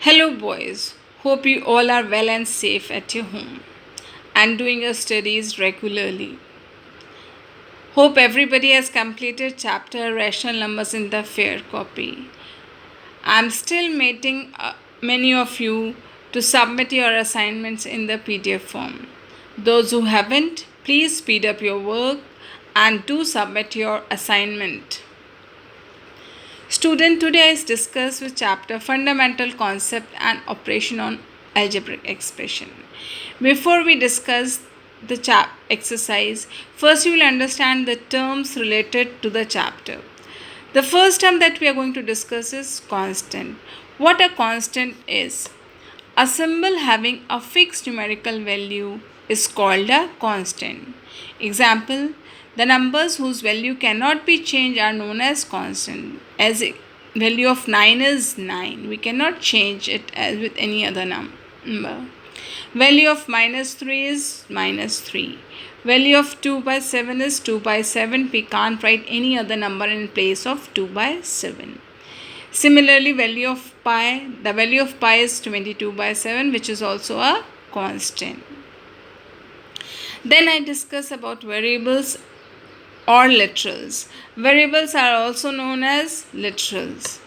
Hello, boys. Hope you all are well and safe at your home and doing your studies regularly. Hope everybody has completed chapter Rational Numbers in the fair copy. I'm still meeting many of you to submit your assignments in the PDF form. Those who haven't, please speed up your work and do submit your assignment. Student, today I discuss with chapter Fundamental Concept and Operation on Algebraic Expression. Before we discuss the exercise, first you will understand the terms related to the chapter. The first term that we are going to discuss is constant. What a constant is? A symbol having a fixed numerical value is called a constant. Example, the numbers whose value cannot be changed are known as constant. As value of 9 is 9. We cannot change it as with any other number. Value of -3 is -3. Value of 2 by 7 is 2 by 7. We can't write any other number in place of 2 by 7. Similarly, the value of pi is 22 by 7, which is also a constant. Then I discuss about variables or literals. Variables are also known as literals.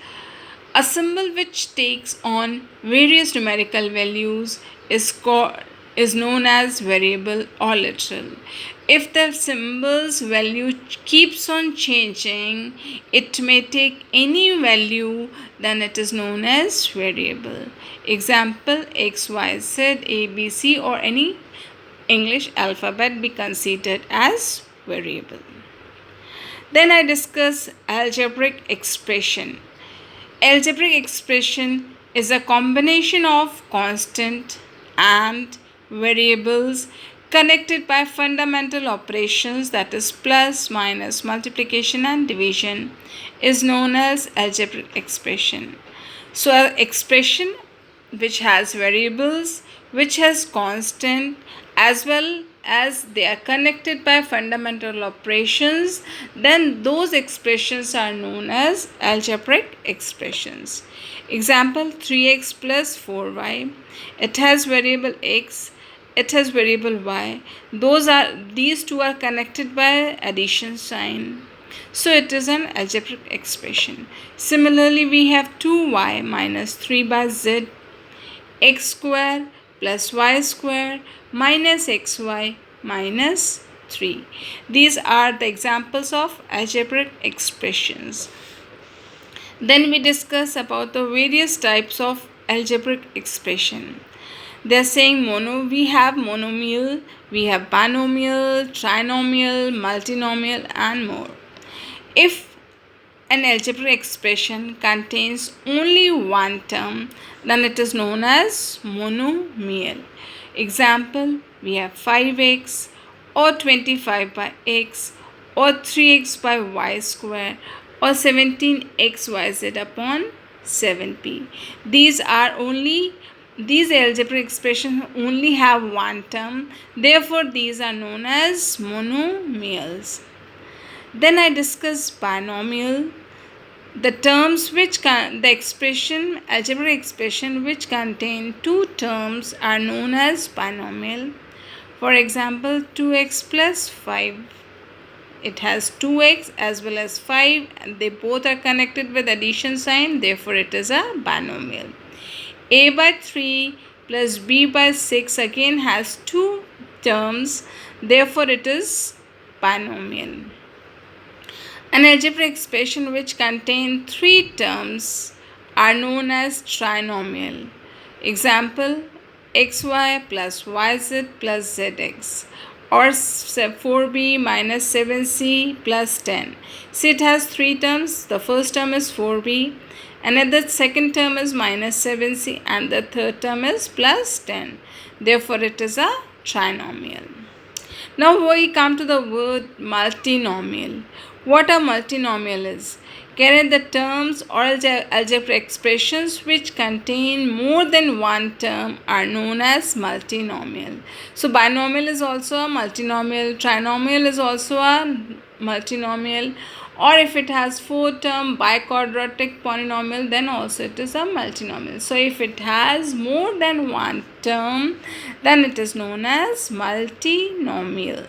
A symbol which takes on various numerical values is known as variable or literal. If the symbol's value keeps on changing, it may take any value, then it is known as variable. Example, X, Y, Z, A, B, C, or any English alphabet be considered as variable. Then I discuss algebraic expression. Algebraic expression is a combination of constant and variables connected by fundamental operations, that is plus, minus, multiplication and division, is known as algebraic expression. So an expression which has variables, which has constant, as well as they are connected by fundamental operations, then those expressions are known as algebraic expressions. Example, 3x plus 4y. It has variable x, it has variable y. These two are connected by addition sign. So it is an algebraic expression. Similarly, we have 2y minus 3 by z, x square plus y square minus xy minus 3. These are the examples of algebraic expressions. Then we discuss about the various types of algebraic expression. They are saying we have monomial, we have binomial, trinomial, multinomial and more. If an algebraic expression contains only one term, then it is known as monomial. Example, we have 5x or 25 by x or 3x by y square or 17xyz upon 7p. These algebraic expressions only have one term, therefore these are known as monomials. Then I discuss binomial. The algebraic expression which contain two terms are known as binomial. For example, 2x plus 5. It has 2x as well as 5 and they both are connected with addition sign, therefore it is a binomial. A by 3 plus b by 6 again has two terms, therefore it is binomial. An algebraic expression which contains three terms are known as trinomial. Example, xy plus yz plus zx or 4b minus 7c plus 10. See, it has three terms. The first term is 4b, and the second term is minus 7c, and the third term is plus 10. Therefore, it is a trinomial. Now we come to the word multinomial. What a multinomial is? Carry the terms or algebraic expressions which contain more than one term are known as multinomial. So binomial is also a multinomial, trinomial is also a multinomial, Or if it has 4 term biquadratic polynomial, then also it is a multinomial. So if it has more than one term, then it is known as multinomial.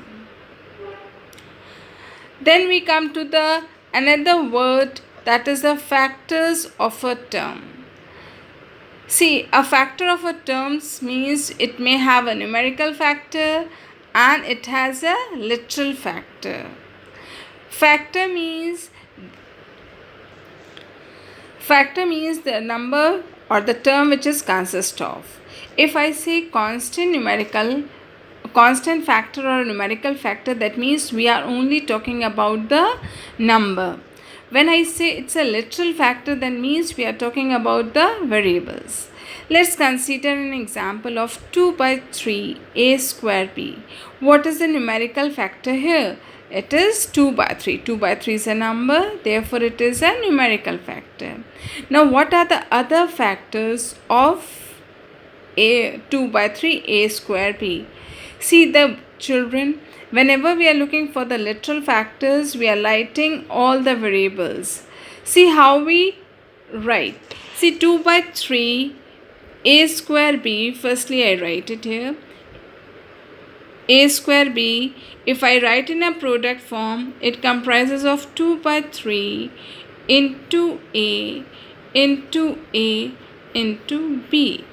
Then we come to the another word, that is the factors of a term. See, a factor of a term means it may have a numerical factor and it has a literal factor. Factor means the number or the term which is consist of. If I say constant factor or numerical factor, that means we are only talking about the number. When I say it's a literal factor, that means we are talking about the variables. Let's consider an example of 2 by 3 a square b. What is the numerical factor here? It is 2 by 3. 2 by 3 is a number, therefore it is a numerical factor. Now what are the other factors of 2 by 3 a square b? See the children, whenever we are looking for the literal factors, we are writing all the variables. See how we write. See 2 by 3 a square b, firstly I write it here. A square b, if I write in a product form, it comprises of 2 by 3 into a into a into b.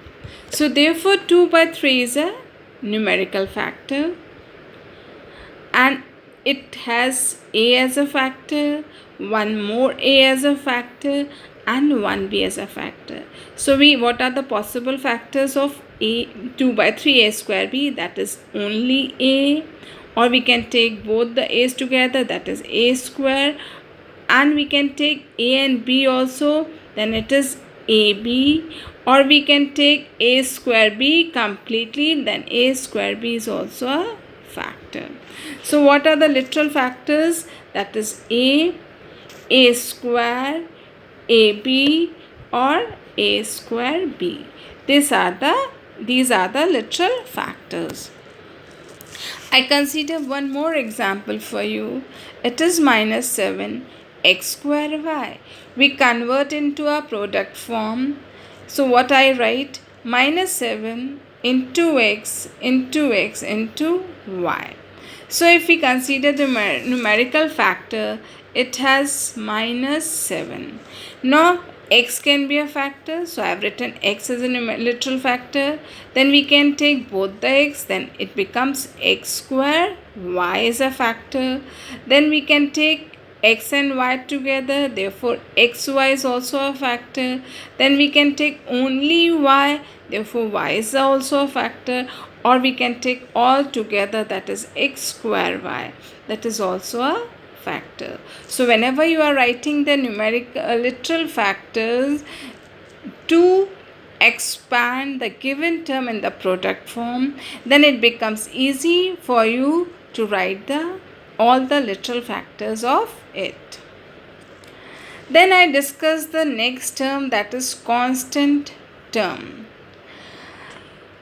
So therefore 2 by 3 is a numerical factor and it has a as a factor, one more a as a factor and one b as a factor. So what are the possible factors of a 2 by 3 a square b? That is only a, or we can take both the a's together, that is a square, and we can take a and b also, then it is ab, or we can take a square b completely, then a square b is also a factor. So what are the literal factors? That is a square, ab, or a square b. These are the literal factors. I consider one more example for you. It is minus 7 x square y. We convert into a product form. So what I write? Minus 7 into x into x into y. So if we consider the numerical factor, it has minus 7. Now x can be a factor, so I have written x as a literal factor. Then we can take both the x, then it becomes x square, y is a factor. Then we can take x and y together, therefore xy is also a factor. Then we can take only y, therefore y is also a factor. Or we can take all together, that is x square y, that is also a factor. So whenever you are writing the literal factors to expand the given term in the product form, then it becomes easy for you to write all the literal factors of it. Then I discuss the next term, that is constant term.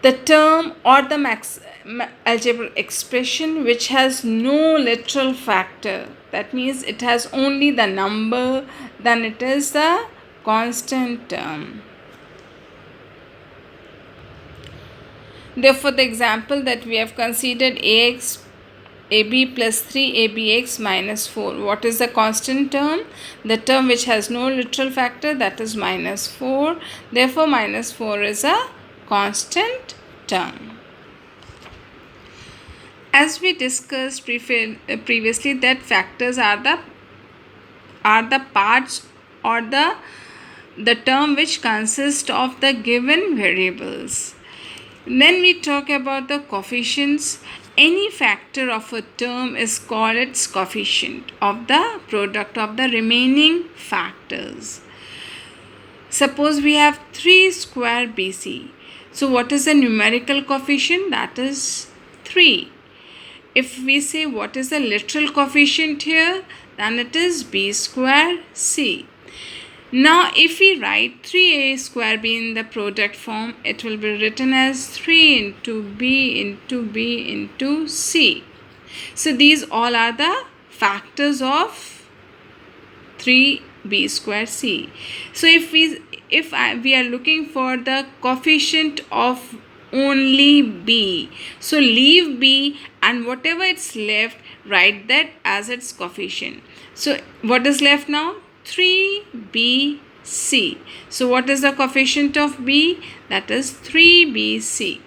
The term or the algebraic expression which has no literal factor, that means it has only the number, then it is the constant term. Therefore the example that we have considered, ab plus 3abx minus 4. What is the constant term? The term which has no literal factor, that is minus 4. Therefore minus 4 is a constant term. As we discussed previously, that factors are the parts or the term which consist of the given variables. Then we talk about the coefficients. Any factor of a term is called its coefficient of the product of the remaining factors. Suppose we have 3 square bc. So what is the numerical coefficient? That is 3. If we say what is the literal coefficient here, then it is b square c. Now if we write 3a square b in the product form, it will be written as 3 into b into b into c. So these all are the factors of 3b square c. So we are looking for the coefficient of only b, so leave b and whatever it's left, write that as its coefficient. So what is left now? 3bc. So what is the coefficient of b? That is 3bc.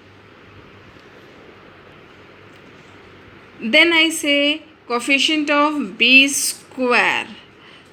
Then I say coefficient of b square.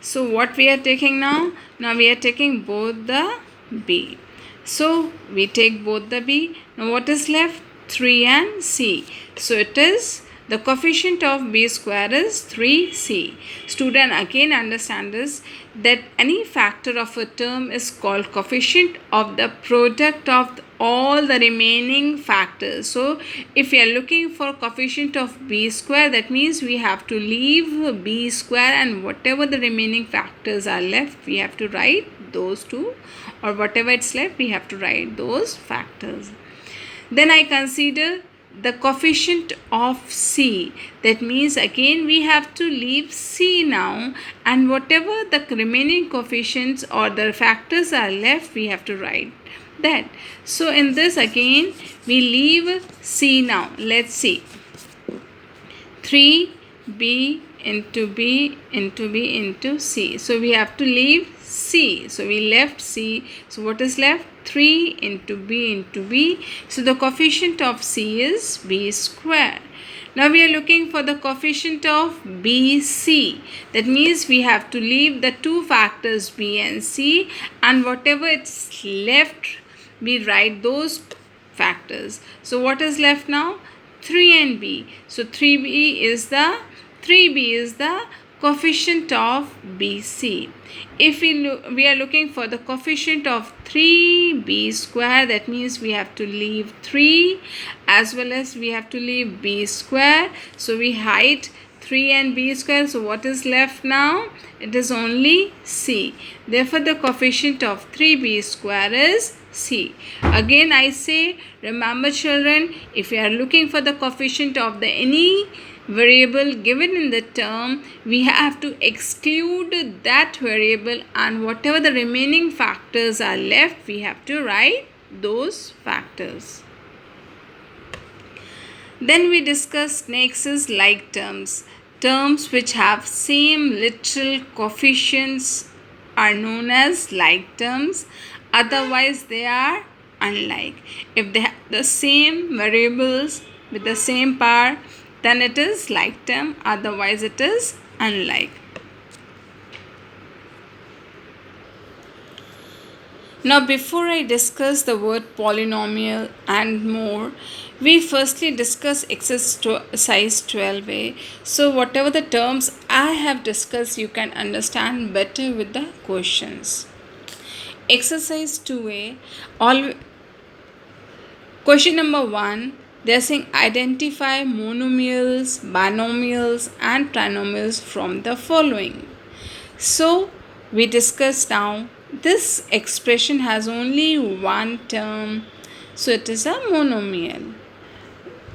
So what we are taking now? Now we are taking both the b. So we take both the b. Now what is left? 3 and c. So it is the coefficient of b square is 3c. Student, again understand this, that any factor of a term is called coefficient of the product of all the remaining factors. So if we are looking for coefficient of b square, that means we have to leave b square and whatever the remaining factors are left, we have to write those two, or whatever it's left, we have to write those factors. Then I consider the coefficient of c. That means again we have to leave c now, and whatever the remaining coefficients or the factors are left, we have to write that. So in this again we leave c now. Let's see. 3b into b into b into c. So we have to leave c. So we left c. So what is left? 3 into b into b. So the coefficient of c is b square. Now we are looking for the coefficient of bc. That means we have to leave the two factors b and c, and whatever it's left, we write those factors. So what is left now? 3 and b. So 3b is the coefficient of bc. If we are looking for the coefficient of 3b square, that means we have to leave 3 as well as we have to leave b square. So we hide 3 and b square. So what is left now? It is only c. Therefore the coefficient of 3b square is c. Again I say, remember children, if you are looking for the coefficient of any variable given in the term, we have to exclude that variable, and whatever the remaining factors are left, we have to write those factors. Then we discuss next is like terms. Terms which have same literal coefficients are known as like terms. Otherwise they are unlike. If they have the same variables with the same power, then it is like term, otherwise it is unlike. Now before I discuss the word polynomial and more, we firstly discuss exercise 12a. So whatever the terms I have discussed, you can understand better with the questions. Exercise 2a, question number 1. They are saying identify monomials, binomials and trinomials from the following. So we discussed now this expression has only one term, so it is a monomial.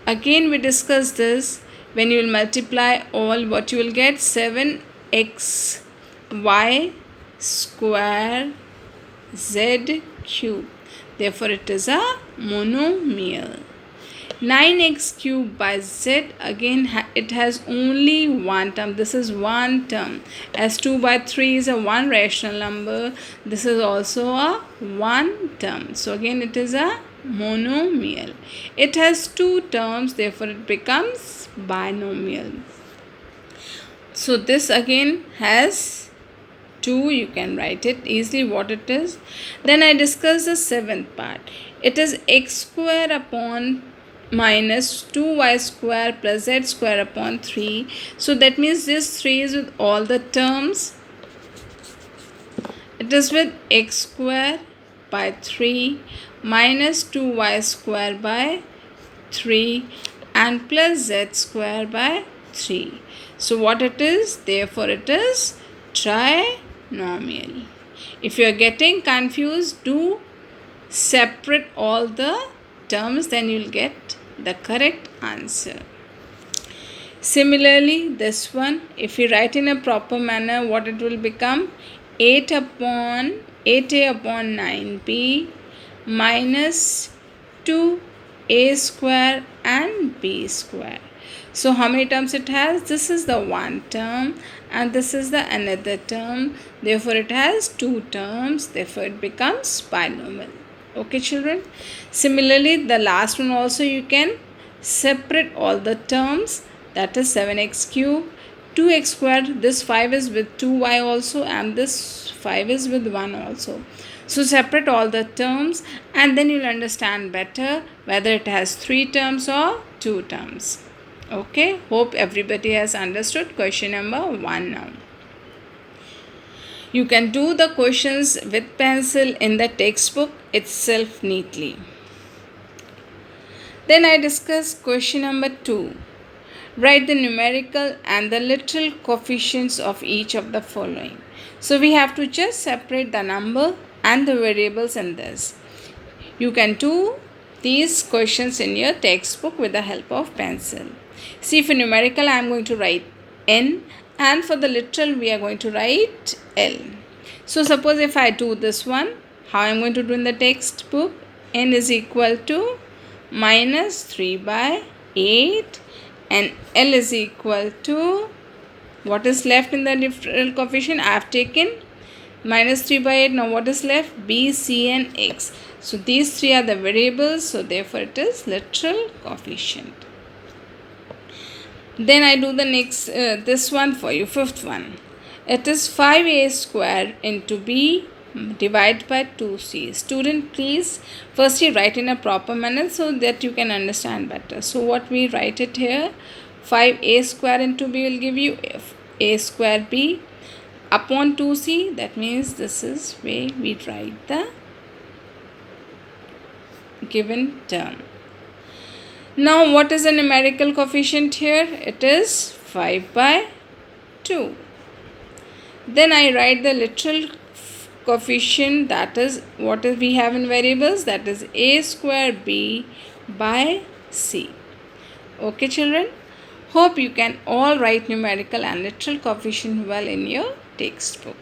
Again we discussed this, when you will multiply all, what you will get? 7xy square z cube. Therefore it is a monomial. 9x cube by z, again it has only one term. This is one term. As 2 by 3 is a one rational number, this is also a one term. So again it is a monomial. It has two terms, therefore it becomes binomial. So this again has 2, you can write it easily what it is. Then I discuss the seventh part. It is x square upon minus 2y square plus z square upon 3. So that means this 3 is with all the terms. It is with x square by 3 minus 2y square by 3 and plus z square by 3. So what it is? Therefore it is trinomial. If you are getting confused, do separate all the terms, then you will get the correct answer. Similarly, this one, if we write in a proper manner, what it will become? 8a upon 9b minus 2a square and b square. So how many terms it has? This is the one term and this is the another term. Therefore, it has two terms. Therefore, it becomes binomial. Okay, children. Similarly, the last one also you can separate all the terms. That is 7x cube, 2x squared. This 5 is with 2y also and this 5 is with 1 also. So separate all the terms and then you'll understand better whether it has 3 terms or 2 terms. Okay, hope everybody has understood question number 1 now. You can do the questions with pencil in the textbook itself neatly. Then I discuss question number 2. Write the numerical and the literal coefficients of each of the following. So we have to just separate the number and the variables in this. You can do these questions in your textbook with the help of pencil. See, for numerical I am going to write n and for the literal we are going to write L. So suppose if I do this one, how I am going to do in the textbook? N is equal to minus 3 by 8 and L is equal to, what is left in the literal coefficient? I have taken minus 3 by 8. Now what is left? B, C and X. So these three are the variables. So therefore it is literal coefficient. Then I do the next, this one for you, fifth one. It is 5a square into b divided by 2c. Student, please firstly write in a proper manner so that you can understand better. So what we write it here, 5a square into b will give you a square b upon 2c. That means this is where we write the given term. Now what is the numerical coefficient here? It is 5 by 2. Then I write the literal coefficient, that is what we have in variables, that is a square b by c. Okay, children. Hope you can all write numerical and literal coefficient well in your textbook.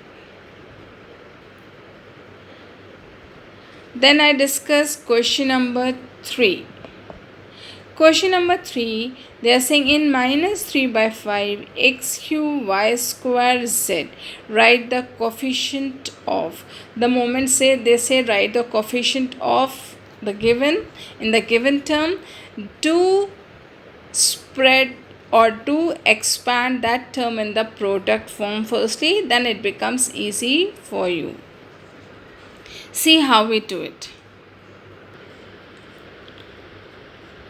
Then I discuss question number 3. Question number 3, they are saying in minus 3 by 5 x cube y square z, write the coefficient of. The moment they say write the coefficient of the given, in the given term, do spread or do expand that term in the product form firstly, then it becomes easy for you. See how we do it.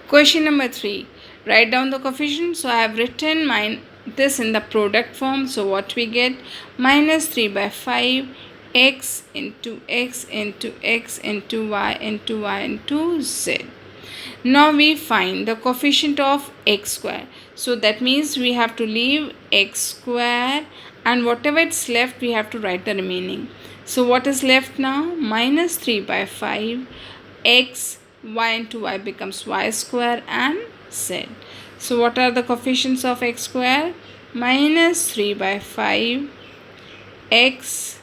Question number 3. Write down the coefficient. So I have written this in the product form. So what we get? Minus 3 by 5 x into x into x into y into y into z. Now we find the coefficient of x square. So that means we have to leave x square and whatever it's left we have to write the remaining. So what is left now? Minus 3 by 5 x, y into y becomes y square and z. So what are the coefficients of x square? Minus 3 by 5 x,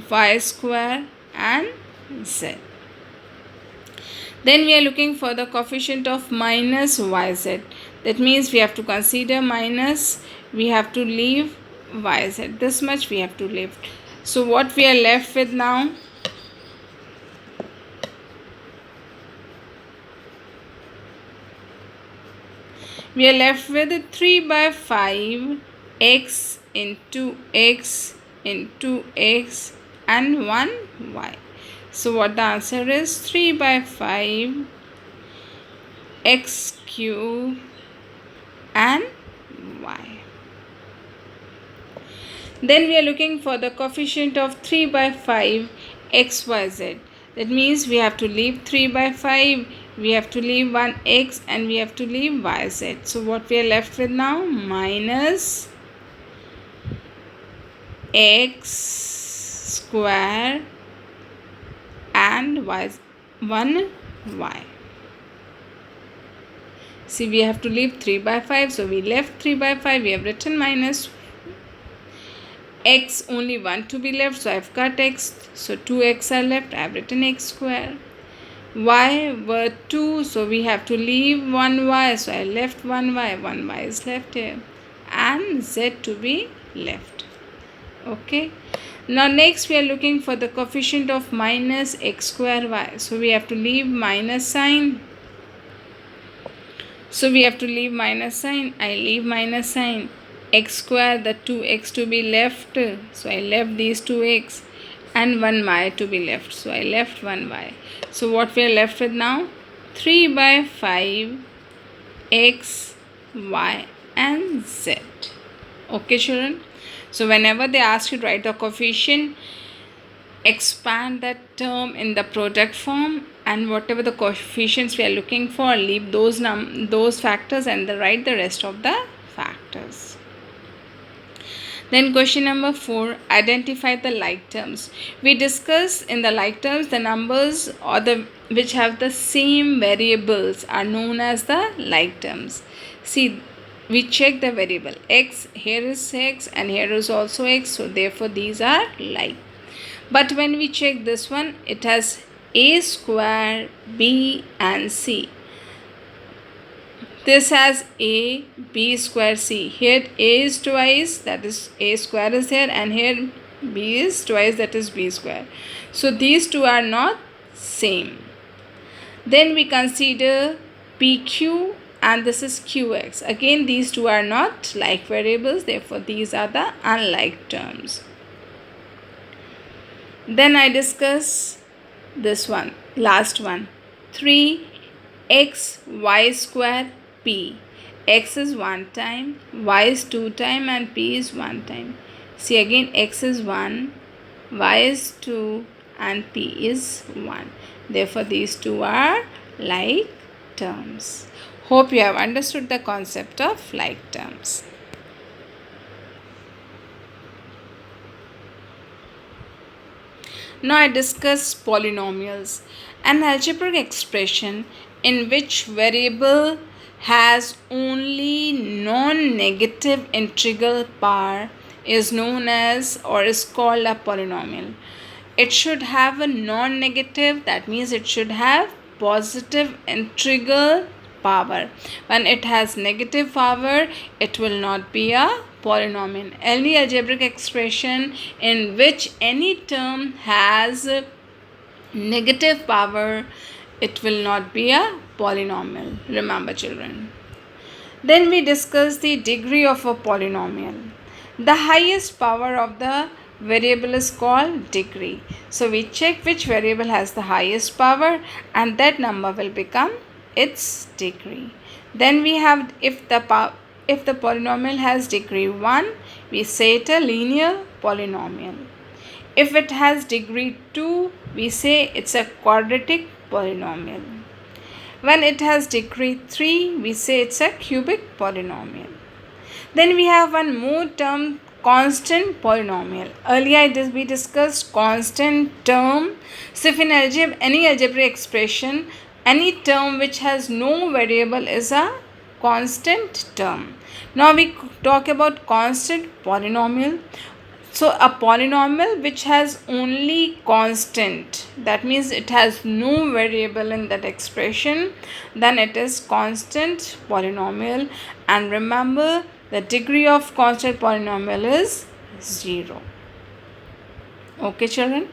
y square and z. Then we are looking for the coefficient of minus yz. That means we have to consider minus, we have to leave yz. This much we have to leave. So what we are left with now? We are left with 3 by 5 x into x into x and 1 y. So what the answer is? 3 by 5 x cube and y. Then we are looking for the coefficient of 3 by 5 xyz. That means we have to leave 3 by 5, we have to leave 1 x and we have to leave yz. So what we are left with now? Minus x square and 1y. See, we have to leave 3 by 5. So we left 3 by 5. We have written minus x, only 1 to be left. So I have cut x. So 2x are left. I have written x square. Y were 2. So we have to leave 1y. So I left 1y. 1y is left here. And z to be left. Okay. Now next we are looking for the coefficient of minus x square y. So we have to leave minus sign. So we have to leave minus sign. I leave minus sign. X square, the 2x to be left. So I left these 2x and 1y to be left. So I left 1y. So what we are left with now? 3 by 5 x, y and z. Okay children. So whenever they ask you to write the coefficient, expand that term in the product form, and whatever the coefficients we are looking for, leave those factors and write the rest of the factors. Then question number 4, identify the like terms. We discuss in the like terms the numbers or the which have the same variables are known as the like terms. See, we check the variable x, here is x and here is also x, so therefore these are like. But when we check this one, it has a square, b and c. This has a, b square, c. Here a is twice, that is a square is here, and here b is twice, that is b square. So these two are not same. Then we consider pq and this is qx. Again these two are not like variables, therefore these are the unlike terms. Then I discuss this one, last one, 3x y square p. X is 1 time, y is 2 time and p is 1 time. See, again x is 1, y is 2 and p is 1. Therefore these two are like terms. Hope you have understood the concept of like terms. Now I discuss polynomials, an algebraic expression in which variable has only non-negative integral power is known as or is called a polynomial. It should have a non-negative, that means it should have positive integral power. When it has negative power, it will not be a polynomial. Any algebraic expression in which any term has negative power, it will not be a polynomial. Remember children. Then we discuss the degree of a polynomial. The highest power of the variable is called degree. So we check which variable has the highest power and that number will become its degree. Then we have if the polynomial has degree 1, we say it a linear polynomial. If it has degree 2, we say it's a quadratic polynomial. When it has degree 3, we say it's a cubic polynomial. Then we have one more term, constant polynomial. Earlier we discussed constant term. So if in any algebraic expression, any term which has no variable is a constant term. Now we talk about constant polynomial. So a polynomial which has only constant, that means it has no variable in that expression, then it is constant polynomial. And remember, the degree of constant polynomial is 0. Okay children.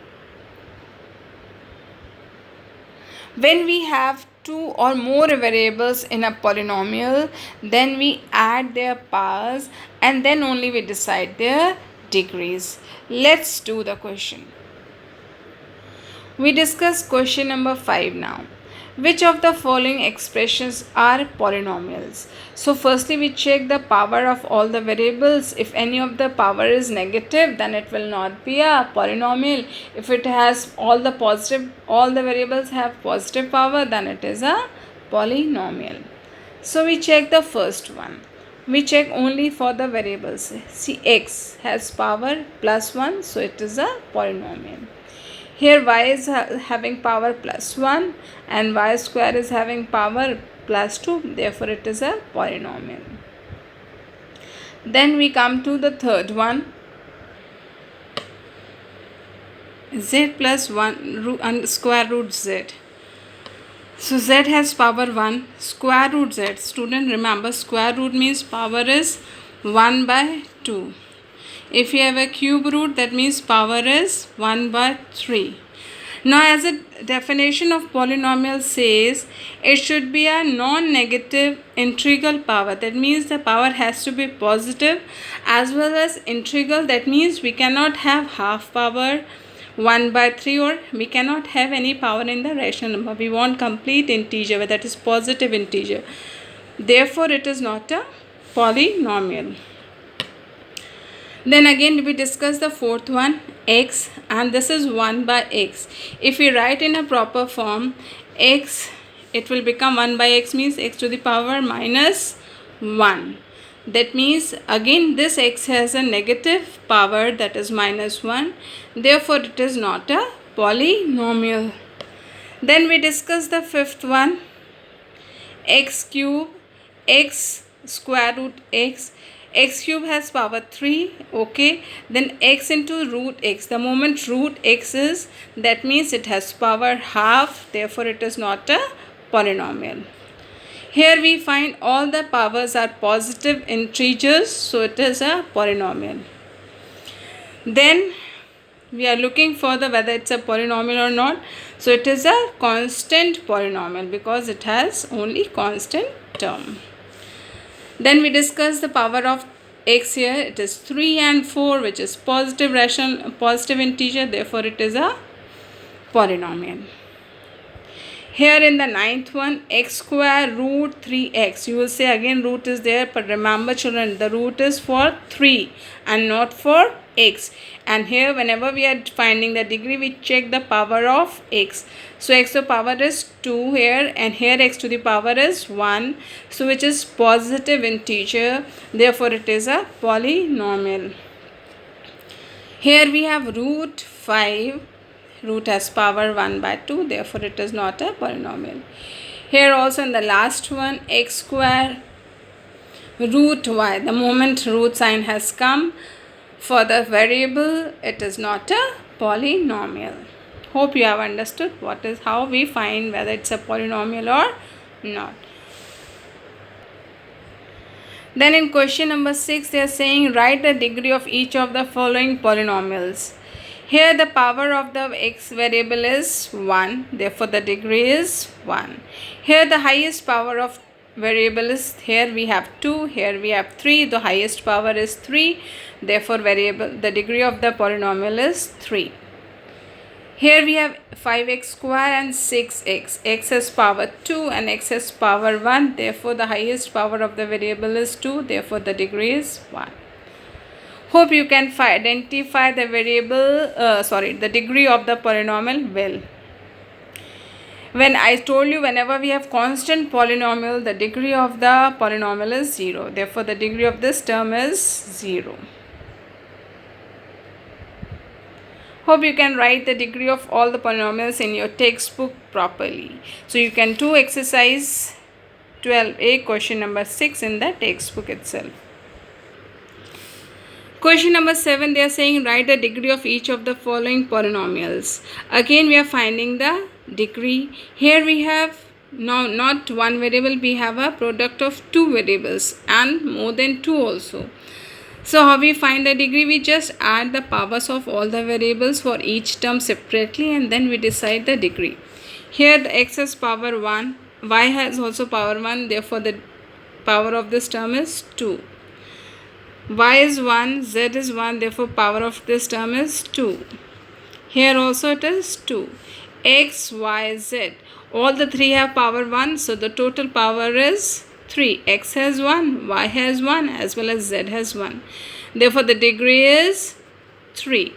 When we have two or more variables in a polynomial, then we add their powers and then only we decide their degrees. Let's do the question. We discuss question number 5 now. Which of the following expressions are polynomials? So firstly we check the power of all the variables. If any of the power is negative, then it will not be a polynomial. If it has all the variables have positive power, then it is a polynomial. So we check the first one. We check only for the variables. See, x has power plus 1, so it is a polynomial. Here y is having power plus 1 and y square is having power plus 2, therefore it is a polynomial. Then we come to the third one, z plus 1 square root z. So z has power 1, square root z. Student, remember square root means power is 1 by 2. If you have a cube root, that means power is 1 by 3. Now as a definition of polynomial says, it should be a non-negative integral power. That means the power has to be positive as well as integral. That means we cannot have half power 1 by 3 or we cannot have any power in the rational number. We want complete integer, that is positive integer. Therefore it is not a polynomial. Then again we discuss the fourth one, x, and this is 1 by x. If we write in a proper form, x, it will become 1 by x means x to the power minus 1. That means again this x has a negative power, that is minus 1. Therefore it is not a polynomial. Then we discuss the fifth one, x cube, x square root x. X cube has power 3, okay. Then x into root x. The moment root x is, that means it has power half, therefore it is not a polynomial. Here we find all the powers are positive integers, so it is a polynomial. Then we are looking for the whether it's a polynomial or not. So it is a constant polynomial because it has only constant term. Then we discuss the power of x here. It is 3 and 4, which is positive integer, therefore it is a polynomial. Here in the ninth one, x square root 3x. You will say again root is there, but remember children, the root is for 3 and not for x. And here whenever we are finding the degree, we check the power of x. So x to the power is 2 here, and here x to the power is 1. So which is positive integer, therefore it is a polynomial. Here we have root 5. Root has power 1 by 2, therefore it is not a polynomial. Here also in the last one, x square root y. The moment root sign has come for the variable, it is not a polynomial. Hope you have understood how we find whether it's a polynomial or not. Then in question number 6, they are saying write the degree of each of the following polynomials. Here the power of the x variable is 1, therefore the degree is 1. Here the highest power of variable is, here we have 2, here we have 3, the highest power is 3, therefore the degree of the polynomial is 3. Here we have 5x square and 6x. X has power 2 and x has power 1, therefore the highest power of the variable is 2, therefore the degree is 1. Hope you can identify the the degree of the polynomial well. When I told you whenever we have constant polynomial, the degree of the polynomial is 0. Therefore, the degree of this term is 0. Hope you can write the degree of all the polynomials in your textbook properly. So, you can do exercise 12a question number 6 in the textbook itself. Question number 7, they are saying write the degree of each of the following polynomials. Again, we are finding the degree. Here we have now not one variable, we have a product of two variables and more than two also. So how we find the degree? We just add the powers of all the variables for each term separately and then we decide the degree. Here the x has power 1, y has also power 1, therefore the power of this term is 2. Y is 1, z is 1, therefore power of this term is 2. Here also it is 2. X, y, z. All the three have power 1, so the total power is 3. X has 1, y has 1, as well as z has 1. Therefore the degree is 3.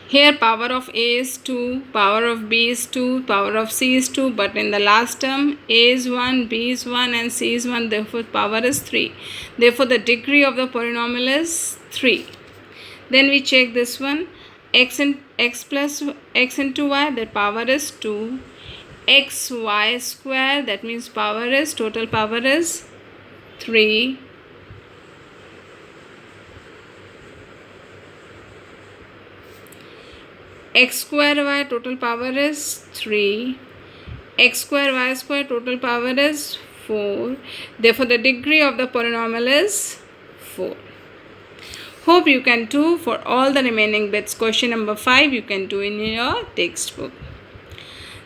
Here power of A is 2, power of B is 2, power of C is 2, but in the last term A is 1, B is 1 and C is 1, therefore power is 3. Therefore the degree of the polynomial is 3. Then we check this one, x x plus x into y, that power is 2. Xy square, that means power is, total power is 3. X square y, total power is 3. X square y square, total power is 4. Therefore, the degree of the polynomial is 4. Hope you can do for all the remaining bits. Question number 5 you can do in your textbook.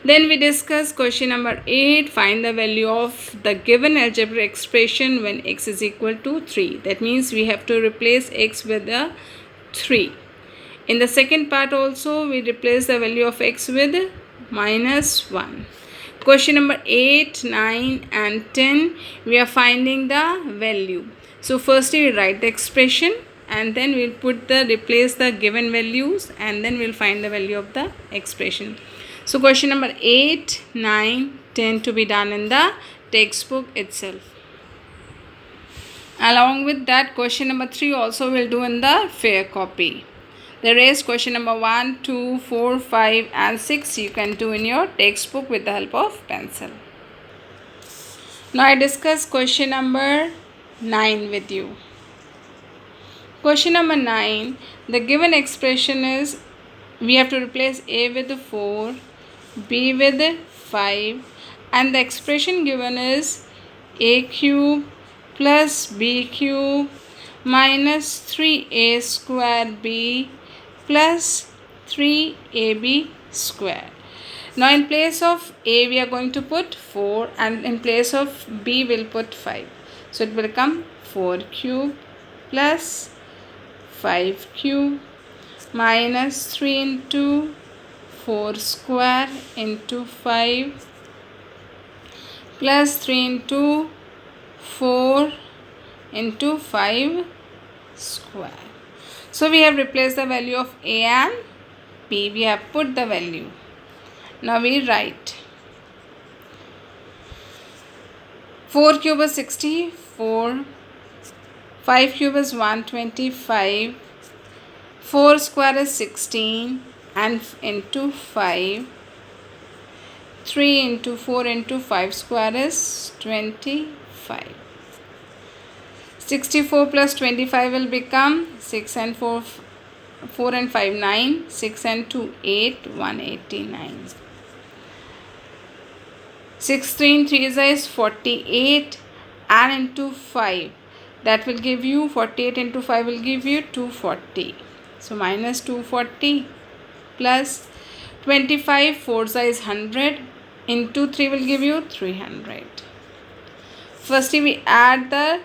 Then we discuss question number 8. Find the value of the given algebraic expression when x is equal to 3. That means we have to replace x with a 3. In the second part also we replace the value of x with minus 1. Question number 8, 9 and 10 we are finding the value. So firstly we write the expression and then we'll replace the given values and then we'll find the value of the expression. So question number 8, 9, 10 to be done in the textbook itself. Along with that, question number 3 also will do in the fair copy. The rest, question number 1, 2, 4, 5 and 6 you can do in your textbook with the help of pencil. Now I discuss question number 9 with you. Question number 9, the given expression is, we have to replace a with 4, b with 5 and the expression given is a cube plus b cube minus 3a square b plus 3ab square. Now in place of a we are going to put 4 and in place of b we'll put 5. So it will become 4 cube plus 5 cube minus 3 into 4 square into 5 plus 3 into 4 into 5 square. So we have replaced the value of a and b. We have put the value. Now we write 4 cube is 64, 5 cube is 125, 4 square is 16 and into 5, 3 into 4 into 5 square is 25. 64 plus 25 will become 6 and 4 and 5 9, 6 and 2 8, 189. 16 3 is 48 and into 5, that will give you 48 into 5 will give you 240. So minus 240 plus 25 4 is 100 into 3 will give you 300. Firstly we add the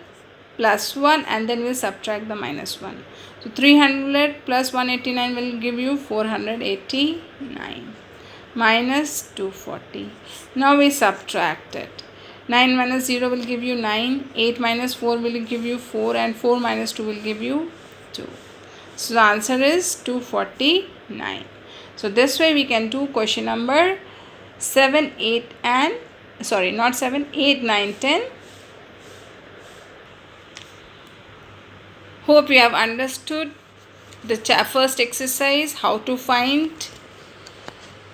plus 1 and then we'll subtract the minus 1. So 300 plus 189 will give you 489 minus 240. Now we subtract it. 9 minus 0 will give you 9, 8 minus 4 will give you 4 and 4 minus 2 will give you 2. So the answer is 249. So this way we can do question number 7, 8 and not 7, 8, 9, 10. Hope you have understood the first exercise, how to find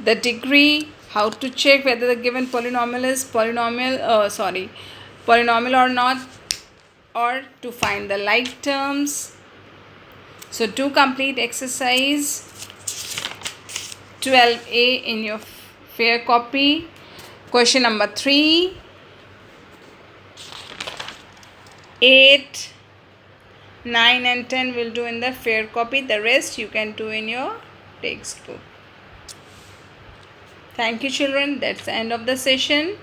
the degree, how to check whether the given polynomial is polynomial or not, or to find the like terms. So do complete exercise 12a in your fair copy. Question number 3, 8, 9 and 10 will do in the fair copy. The rest you can do in your textbook. Thank you children. That's the end of the session.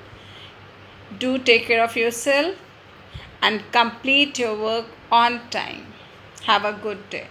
Do take care of yourself and complete your work on time. Have a good day.